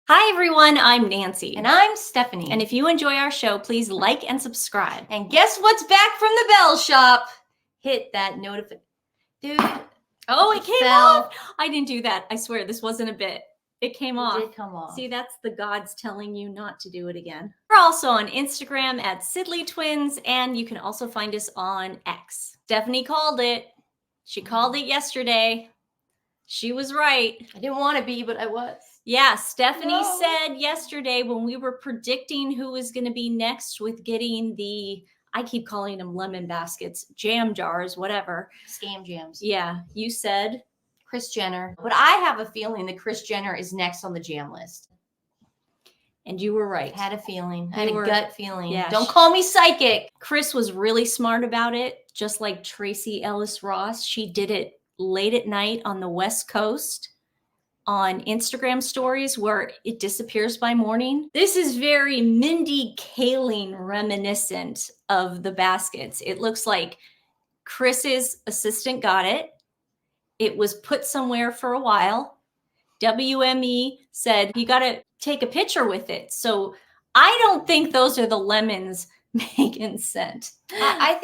Hi everyone, I'm Nancy. And I'm Stephanie. And if you enjoy our show, please like and subscribe. And guess what's back from the bell shop? Hit that notification. Dude. Oh, it came off. I didn't do that. I swear, this wasn't a bit. It came off. It did come off. See, that's the gods telling you not to do it again. We're also on Instagram at TWiN, and you can also find us on X. Stephanie called it. She called it yesterday. She was right. I didn't want to be, but I was. Yeah, Stephanie said yesterday when we were predicting who was going to be next with getting the, I keep calling them lemon baskets, jam jars, whatever. Scam jams. Yeah, you said Kris Jenner. But I have a feeling that Kris Jenner is next on the jam list. And you were right. I had a feeling. I had a gut feeling. Yeah, don't call me psychic. Kris was really smart about it, just like Tracee Ellis Ross. She did it late at night on the West Coast on Instagram stories where it disappears by morning. This is very Mindy Kaling reminiscent of the baskets. It looks like Chris's assistant got it. It was put somewhere for a while. WME said, you got to take a picture with it. So I don't think those are the lemons Meghan sent. I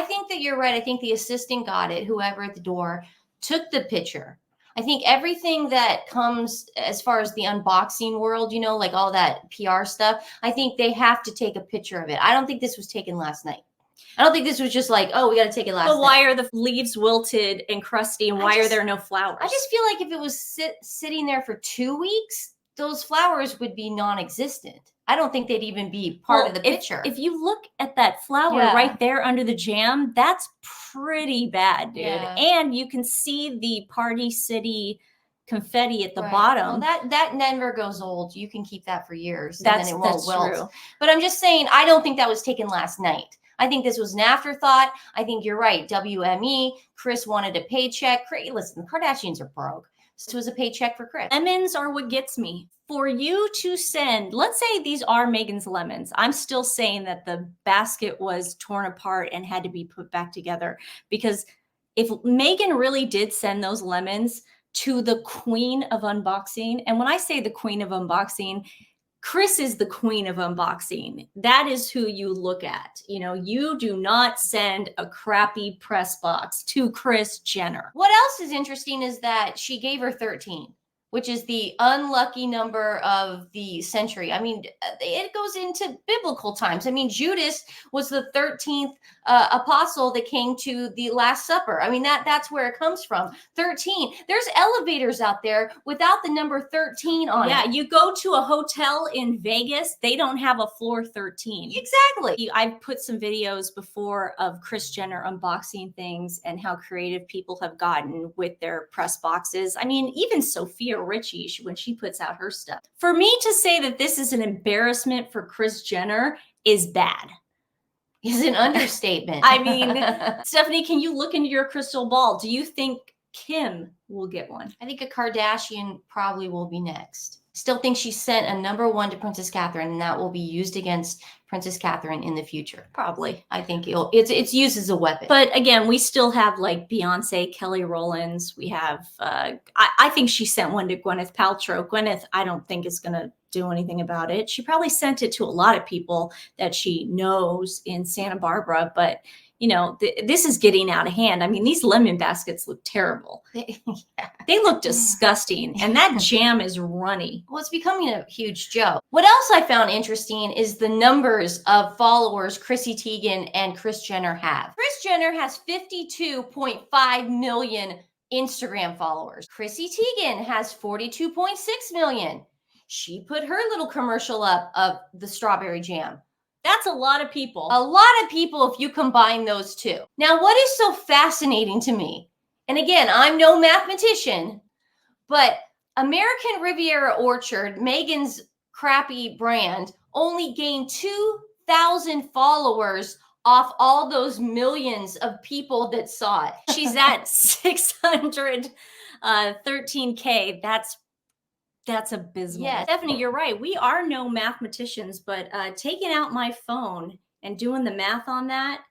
think that you're right. I think the assistant got it, whoever at the door took the picture. I think everything that comes as far as the unboxing world, you know, like all that PR stuff, I think they have to take a picture of it. I don't think this was taken last night. I don't think this was just like, oh, we got to take it last night. But why are the leaves wilted and crusty, and why are there no flowers? I just feel like if it was sitting there for 2 weeks, those flowers would be non-existent. I don't think they'd even be part of the picture. If you look at that flower right there under the jam, that's pretty bad, dude. Yeah. And you can see the Party City confetti at the bottom. Well, that never goes old. You can keep that for years. That's, and then it won't wilt. True. But I'm just saying, I don't think that was taken last night. I think this was an afterthought. I think you're right. WME, Kris wanted a paycheck. Listen, the Kardashians are broke. So it was a paycheck for Kris. Lemons are what gets me. For you to send, let's say these are Meghan's lemons. I'm still saying that the basket was torn apart and had to be put back together. Because if Meghan really did send those lemons to the queen of unboxing, and when I say the queen of unboxing, Kris is the queen of unboxing. That is who you look at. You know, you do not send a crappy press box to Kris Jenner. What else is interesting is that she gave her 13, which is the unlucky number of the century. I mean, it goes into biblical times. I mean, Judas was the 13th apostle that came to the Last Supper. I mean, that's where it comes from. 13. There's elevators out there without the number 13 on it. Yeah, you go to a hotel in Vegas, they don't have a floor 13. Exactly. I've put some videos before of Kris Jenner unboxing things and how creative people have gotten with their press boxes. I mean, even Sophia Richie, when she puts out her stuff. For me to say that this is an embarrassment for Kris Jenner is bad. Is an understatement. I mean, Stephanie, can you look into your crystal ball? Do you think Kim will get one? I think a Kardashian probably will be next. Still think she sent a #1 to Princess Catherine, and that will be used against Princess Catherine in the future. Probably. I think it's used as a weapon. But again, we still have like Beyonce, Kelly Rowlands. We have, I think she sent one to Gwyneth Paltrow. Gwyneth, I don't think is going to do anything about it. She probably sent it to a lot of people that she knows in Santa Barbara, but you know, this is getting out of hand. I mean, these lemon baskets look terrible. They look disgusting. And that jam is runny. Well, it's becoming a huge joke. What else I found interesting is the numbers of followers Chrissy Teigen and Kris Jenner have. Kris Jenner has 52.5 million Instagram followers. Chrissy Teigen has 42.6 million. She put her little commercial up of the strawberry jam. That's a lot of people. A lot of people if you combine those two. Now, what is so fascinating to me, and again, I'm no mathematician, but American Riviera Orchard, Meghan's crappy brand, only gained 2,000 followers off all those millions of people that saw it. She's at 613K. That's abysmal. Yeah, Stephanie, you're right. We are no mathematicians, but taking out my phone and doing the math on that,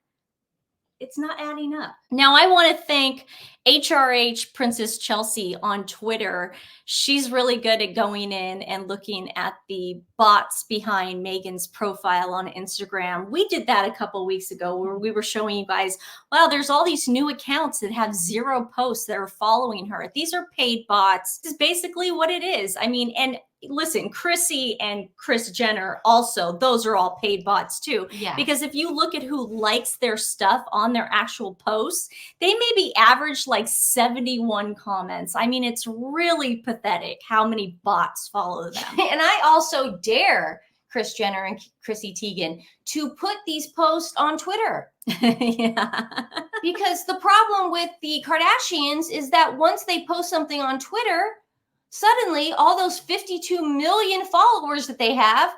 it's not adding up. Now, I want to thank HRH Princess Chelsea on Twitter. She's really good at going in and looking at the bots behind Meghan's profile on Instagram. We did that a couple weeks ago where we were showing you guys, wow, there's all these new accounts that have 0 posts that are following her. These are paid bots. This is basically what it is. I mean, and listen, Chrissy and Kris Jenner also, those are all paid bots too. Yeah. Because if you look at who likes their stuff on their actual posts, they maybe average like 71 comments. I mean, it's really pathetic how many bots follow them. And I also dare Kris Jenner and Chrissy Teigen to put these posts on Twitter. Yeah. Because the problem with the Kardashians is that once they post something on Twitter, suddenly all those 52 million followers that they have,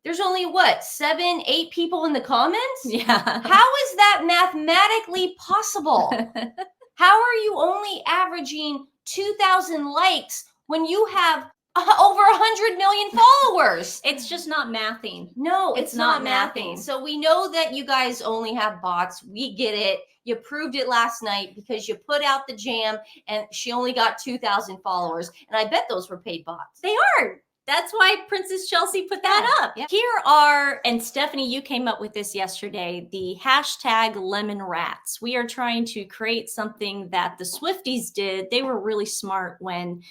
there's only what, 7, 8 people in the comments? Yeah. How is that mathematically possible? How are you only averaging 2,000 likes when you have over 100 million followers? It's just not mathing. No, it's not mathing. mathing. So we know that you guys only have bots. We get it. You proved it last night because you put out the jam and she only got 2,000 followers. And I bet those were paid bots. They are. That's why Princess Chelsea put that up. Yeah. Here are, and Stephanie, you came up with this yesterday, the hashtag lemon rats. We are trying to create something that the Swifties did. They were really smart when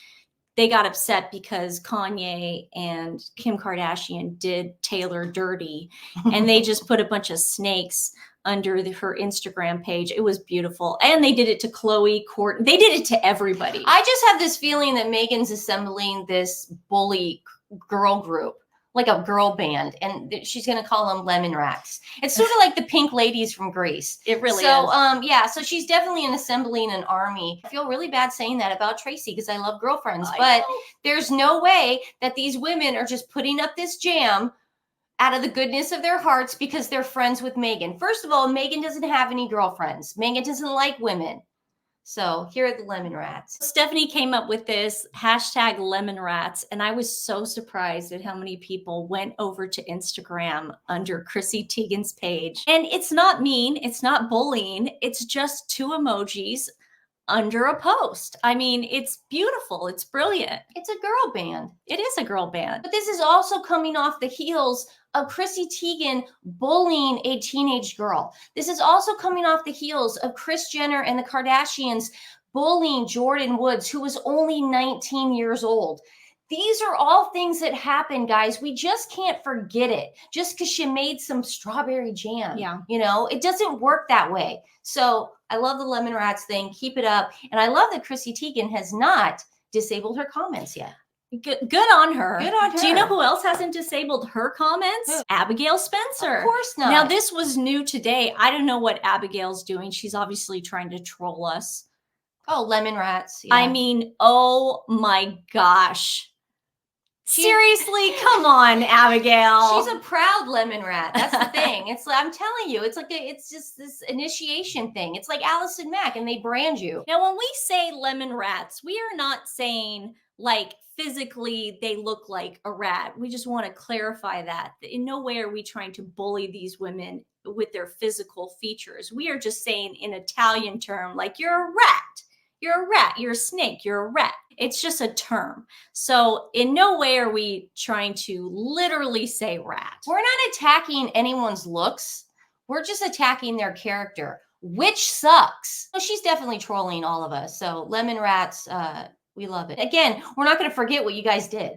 they got upset because Kanye and Kim Kardashian did Taylor dirty. And they just put a bunch of snakes under her Instagram page. It was beautiful. And they did it to Khloe, Court. They did it to everybody. I just have this feeling that Meghan's assembling this bully girl group, like a girl band, and she's going to call them lemon rats. It's sort of like the pink ladies from Greece. It really is. Yeah. So she's definitely assembling an army. I feel really bad saying that about Tracy because I love girlfriends, but there's no way that these women are just putting up this jam out of the goodness of their hearts because they're friends with Meghan. First of all, Meghan doesn't have any girlfriends. Meghan doesn't like women. So here are the lemon rats. Stephanie came up with this hashtag lemon rats, and I was so surprised at how many people went over to Instagram under Chrissy Teigen's page. And it's not mean, it's not bullying, it's just 2 emojis under a post. I mean, it's beautiful. It's brilliant. It's a girl band. It is a girl band. But this is also coming off the heels of Chrissy Teigen bullying a teenage girl. This is also coming off the heels of Kris Jenner and the Kardashians bullying Jordan Woods, who was only 19 years old. These are all things that happen, guys. We just can't forget it just because she made some strawberry jam. Yeah. You know, it doesn't work that way. So I love the lemon rats thing. Keep it up. And I love that Chrissy Teigen has not disabled her comments yet. Good on her. Good on her. Do you know who else hasn't disabled her comments? Who? Abigail Spencer. Of course not. Now, this was new today. I don't know what Abigail's doing. She's obviously trying to troll us. Oh, lemon rats. Yeah. I mean, oh my gosh. Seriously, come on, Abigail. She's a proud lemon rat. That's the thing. It's like, I'm telling you, it's just this initiation thing. It's like Allison Mack and they brand you. Now, when we say lemon rats, we are not saying like physically they look like a rat. We just want to clarify that. In no way are we trying to bully these women with their physical features. We are just saying in Italian term, like you're a rat. You're a rat, you're a snake, you're a rat. It's just a term. So in no way are we trying to literally say rat. We're not attacking anyone's looks. We're just attacking their character, which sucks. So she's definitely trolling all of us. So lemon rats, we love it. Again, we're not going to forget what you guys did.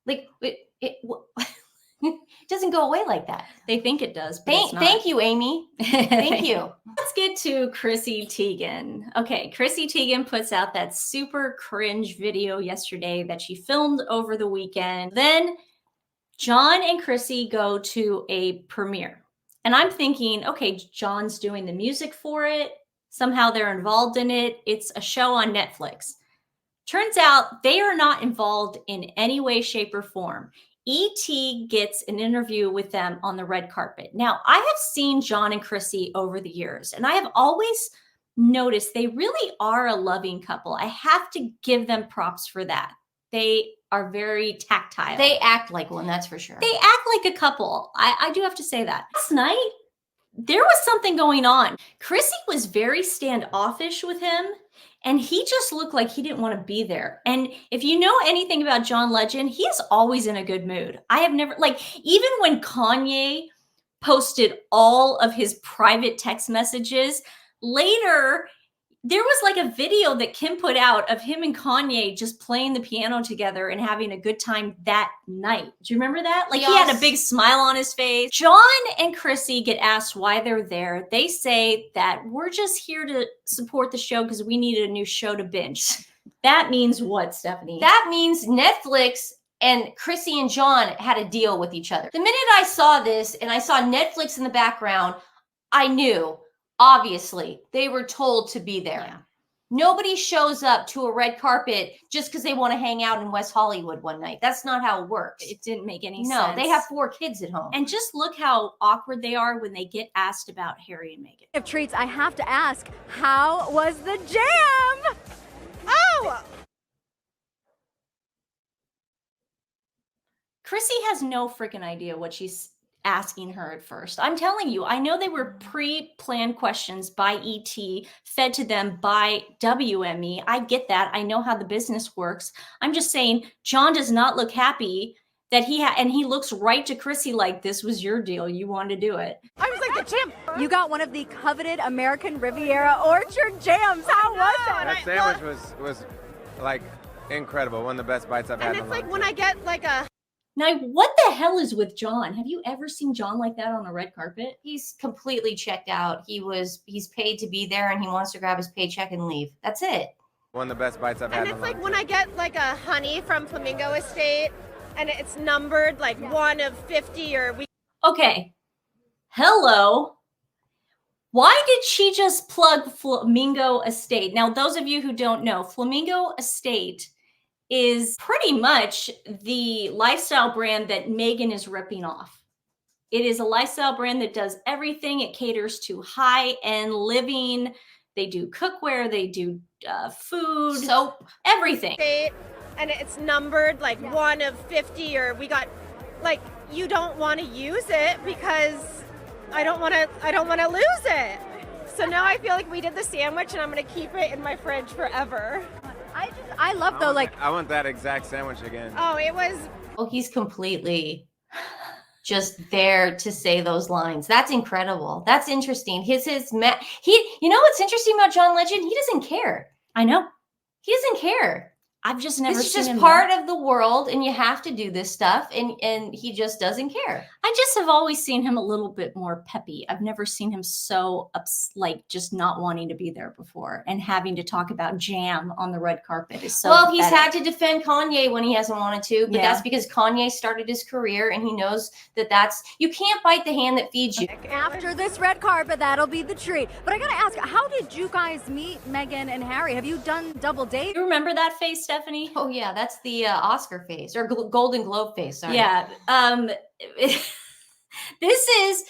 Like it doesn't go away like that. They think it does. But Thank you, Amy. Thank you. Let's get to Chrissy Teigen. Okay, Chrissy Teigen puts out that super cringe video yesterday that she filmed over the weekend. Then John and Chrissy go to a premiere. And I'm thinking, okay, John's doing the music for it. Somehow they're involved in it. It's a show on Netflix. Turns out they are not involved in any way, shape, or form. E.T. gets an interview with them on the red carpet. Now, I have seen John and Chrissy over the years, and I have always noticed they really are a loving couple. I have to give them props for that. They are very tactile. They act like one, that's for sure. They act like a couple. I do have to say that. Last night, there was something going on. Chrissy was very standoffish with him, and he just looked like he didn't want to be there. And if you know anything about John Legend, he is always in a good mood. I have never, like, even when Kanye posted all of his private text messages, later there was like a video that Kim put out of him and Kanye just playing the piano together and having a good time that night. Do you remember that? Like, he had a big smile on his face. John and Chrissy get asked why they're there. They say that we're just here to support the show because we needed a new show to binge. That means what, Stephanie? That means Netflix and Chrissy and John had a deal with each other. The minute I saw this and I saw Netflix in the background, I knew, obviously, they were told to be there. Yeah. Nobody shows up to a red carpet just because they want to hang out in West Hollywood one night. That's not how it works. It didn't make any sense. No, they have 4 kids at home. And just look how awkward they are when they get asked about Harry and Meghan. Of treats, I have to ask, how was the jam? Oh! Chrissy has no freaking idea what she's asking her at first. I'm telling you, I know they were pre-planned questions by ET, fed to them by WME. I get that. I know how the business works. I'm just saying, John does not look happy that and he looks right to Chrissy like, this was your deal. You wanted to do it. I was like, the champ. You got one of the coveted American Riviera Orchard jams. How was that? That sandwich was like incredible. One of the best bites I've had. And it's like when I get like a. Now, what the hell is with John? Have you ever seen John like that on a red carpet? He's completely checked out. He's paid to be there and he wants to grab his paycheck and leave. That's it. One of the best bites I've had. And it's like when I get like a honey from Flamingo Estate and it's numbered like 1 of 50 or we. Okay. Hello. Why did she just plug Flamingo Estate? Now, those of you who don't know, Flamingo Estate is pretty much the lifestyle brand that Meghan is ripping off. It is a lifestyle brand that does everything. It caters to high-end living. They do cookware. They do food. Soap. Everything. And it's numbered like 1 of 50 or we got like, you don't want to use it because I don't want to lose it. So now I feel like we did the sandwich and I'm going to keep it in my fridge forever. I love though, like, I want that exact sandwich again. Oh, it was. Oh, he's completely just there to say those lines. That's incredible. That's interesting. You know what's interesting about John Legend? He doesn't care. I know. He doesn't care. I've just never This is seen just him part of the world and you have to do this stuff and he just doesn't care. I just have always seen him a little bit more peppy. I've never seen him so like just not wanting to be there before, and having to talk about jam on the red carpet is so Well, he's pathetic. had to defend Kanye when he hasn't wanted to, but Yeah. that's because Kanye started his career and he knows you can't bite the hand that feeds you. after this red carpet, that'll be the treat. But I gotta ask, how did you guys meet Meghan and Harry? Have you done double date? You remember that face, Stephanie? Oh yeah, that's the Oscar face or Golden Globe face. Sorry. Yeah. This is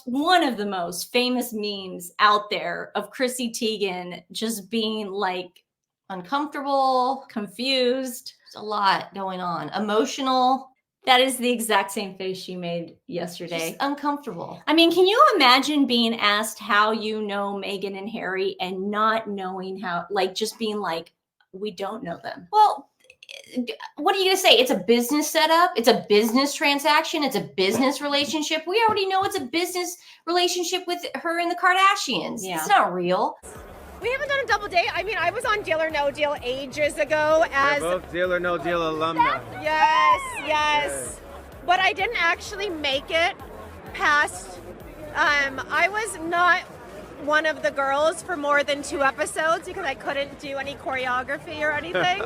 one of the most famous memes out there of Chrissy Teigen just being like Uncomfortable. confused. There's a lot going on. Emotional. That is the exact same face she made yesterday. Just uncomfortable. I mean, can you imagine being asked how you know Meghan and Harry and not knowing how, like, just being like, we don't know them. Well, what are you going to say? It's a business setup. It's a business transaction. It's a business relationship. We already know it's a business relationship with her and the Kardashians. Yeah. It's not real. We haven't done a double date. I mean, I was on Deal or No Deal ages ago as. We're both Deal or No Deal alumni. Yes. But I didn't actually make it past. I was not one of the girls for more than 2 episodes because I couldn't do any choreography or anything.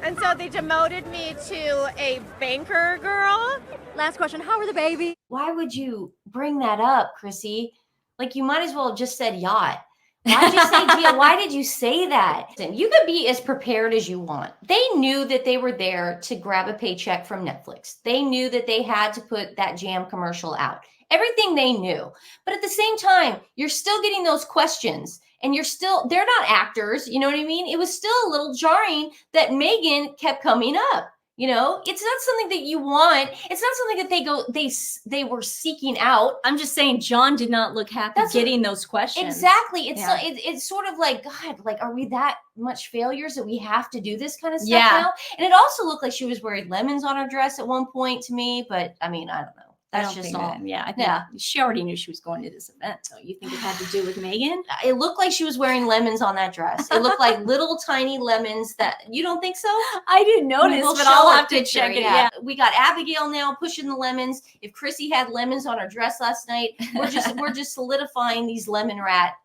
And so they demoted me to a banker girl. Last question, how are the baby? Why would you bring that up, Chrissy? Like, you might as well have just said yacht. Why did you say deal? Why did you say that? You could be as prepared as you want. They knew that they were there to grab a paycheck from Netflix. They knew that they had to put that jam commercial out. Everything they knew. But at the same time, you're still getting those questions and they're not actors. You know what I mean? It was still a little jarring that Meghan kept coming up. You know, it's not something that you want. It's not something that they were seeking out. I'm just saying, John did not look happy getting those questions. Exactly. It's sort of like, God, like, are we that much failures that we have to do this kind of stuff now? And it also looked like she was wearing lemons on her dress at one point to me, but I mean, I don't know. That's just all. I think she already knew she was going to this event. So you think it had to do with Meghan? It looked like she was wearing lemons on that dress. It looked like little tiny lemons. That you don't think so? I didn't notice, but I'll have to check it. Yeah. We got Abigail now pushing the lemons. If Chrissy had lemons on her dress last night, we're just solidifying these lemon rat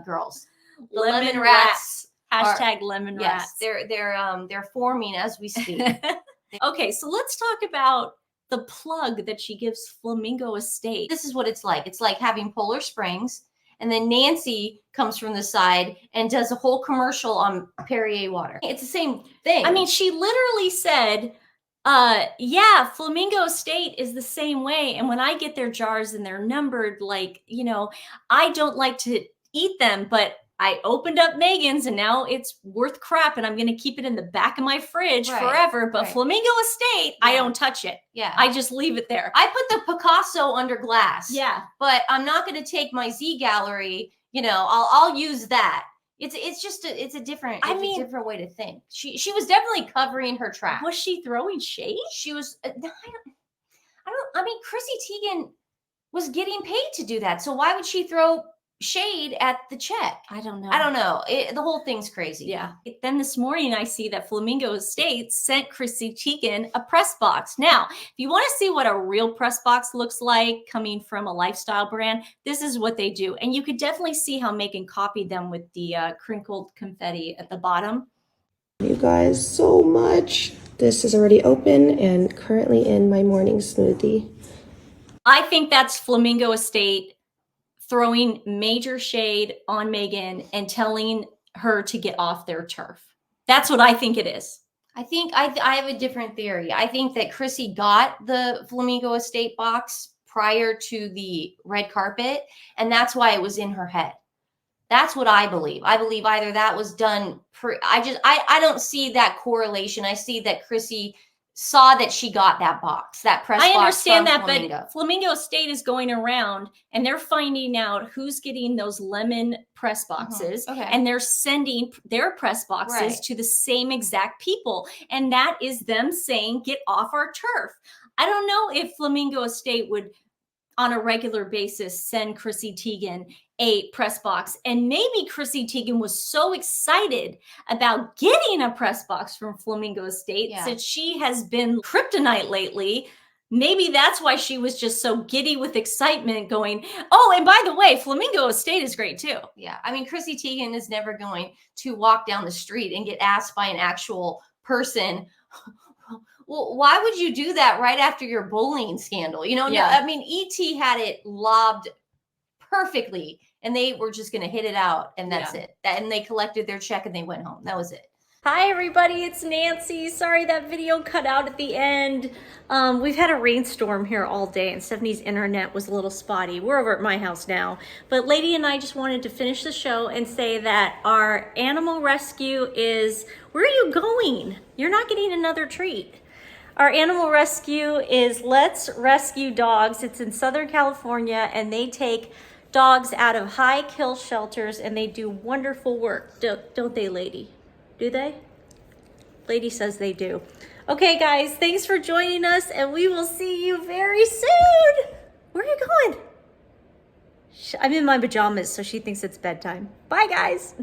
girls. The lemon rats. Hashtag lemon rats. Yes, they're forming as we speak. Okay, so let's talk about the plug that she gives Flamingo Estate. This is what it's like. It's like having Polar Springs, and then Nancy comes from the side and does a whole commercial on Perrier water. It's the same thing. I mean, she literally said, yeah, Flamingo Estate is the same way. And when I get their jars and they're numbered, like, you know, I don't like to eat them, but I opened up Meghan's and now it's worth crap and I'm going to keep it in the back of my fridge forever. But Flamingo Estate, I don't touch it. Yeah. I just leave it there. I put the Picasso under glass. Yeah. But I'm not going to take my Z gallery, you know, I'll use that. It's a different way to think. She was definitely covering her tracks. Was she throwing shade? She was I mean, Chrissy Teigen was getting paid to do that. So why would she throw shade at the check? I don't know. The whole thing's crazy. Yeah. Then this morning I see that Flamingo Estate sent Chrissy Teigen a press box. Now, if you want to see what a real press box looks like coming from a lifestyle brand, this is what they do. And you could definitely see how Meghan copied them with the crinkled confetti at the bottom. You guys so much. This is already open and currently in my morning smoothie. I think that's Flamingo Estate throwing major shade on Meghan and telling her to get off their turf. That's what I think it is. I think I have a different theory. I think that Chrissy got the Flamingo Estate box prior to the red carpet, and that's why it was in her head. That's what I believe. I believe either that was done I don't see that correlation. I see that Chrissy saw that she got that box, that press box. I understand that, Flamingo. but Flamingo Estate is going around and they're finding out who's getting those lemon press boxes, and they're sending their press boxes to the same exact people. And that is them saying, get off our turf. I don't know if Flamingo Estate would, on a regular basis, send Chrissy Teigen a press box. And maybe Chrissy Teigen was so excited about getting a press box from Flamingo Estate that she has been kryptonite lately. Maybe that's why she was just so giddy with excitement going, oh, and by the way, Flamingo Estate is great too. Yeah. I mean, Chrissy Teigen is never going to walk down the street and get asked by an actual person, well, why would you do that right after your bullying scandal? You know, I mean, E.T. had it lobbed perfectly and they were just going to hit it out and that's it. And they collected their check and they went home. That was it. Hi, everybody. It's Nancy. Sorry that video cut out at the end. We've had a rainstorm here all day and Stephanie's internet was a little spotty. We're over at my house now. But Lady and I just wanted to finish the show and say that our animal rescue is, where are you going? You're not getting another treat. Our animal rescue is Let's Rescue Dogs. It's in Southern California, and they take dogs out of high kill shelters, and they do wonderful work. Don't they, Lady? Do they? Lady says they do. Okay, guys, thanks for joining us, and we will see you very soon. Where are you going? I'm in my pajamas, so she thinks it's bedtime. Bye, guys.